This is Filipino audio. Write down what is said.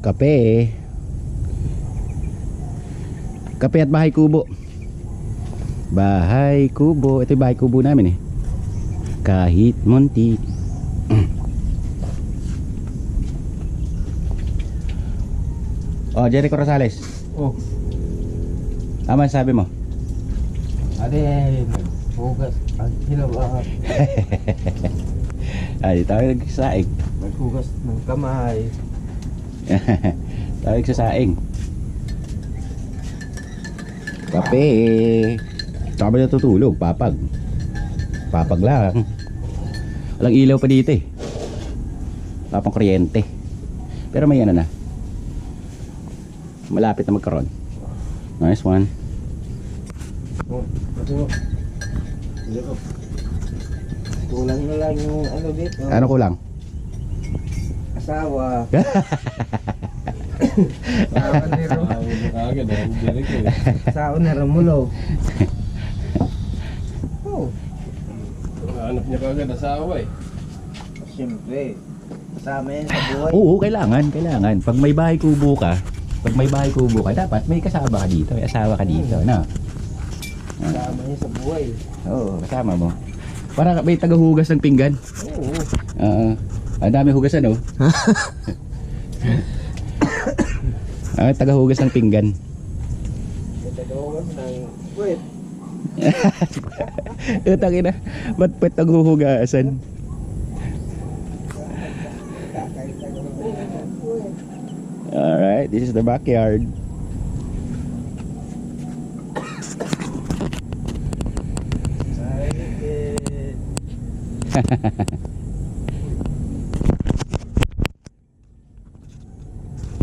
Kape. Kape at bahay kubo. Bahay kubo. Ito yung bahay kubo namin eh. Kahit munti. Oh, Jericho Rosales. Oh. Tama sabi mo. Ade, hugas. Ang hinawa. Ay, tayo nagsasaing. Naghugas ng kamay. Tayo nagsasaing. Kape. Saka ba natutulog? Papag. Papag lang. Walang ilaw pa dito eh. Wala pang kuryente. Pero may ano na. Malapit na magkaroon. Nice one. Oh, ito. Ito. Kulang na lang yung ano dito. Ano kulang? Asawa. Asawa ni Romulo. Asawa ni Romulo. Oh. Hanap niya kagad asawa eh. Siyempre. Kasama yan sa buhay. Oo, kailangan. Pag may bahay kubo ka, dapat may kasama ka dito. May asawa ka dito, no? Kasama yan sa buhay. Oo, kasama mo. Para may tagahugas ng pinggan. Oo. Ang dami hugasan, oh. Tagahugas ng pinggan. Tagahugas ng wait. Utang ina. Ba't tagahugasan? Alright, this is the backyard. Ay,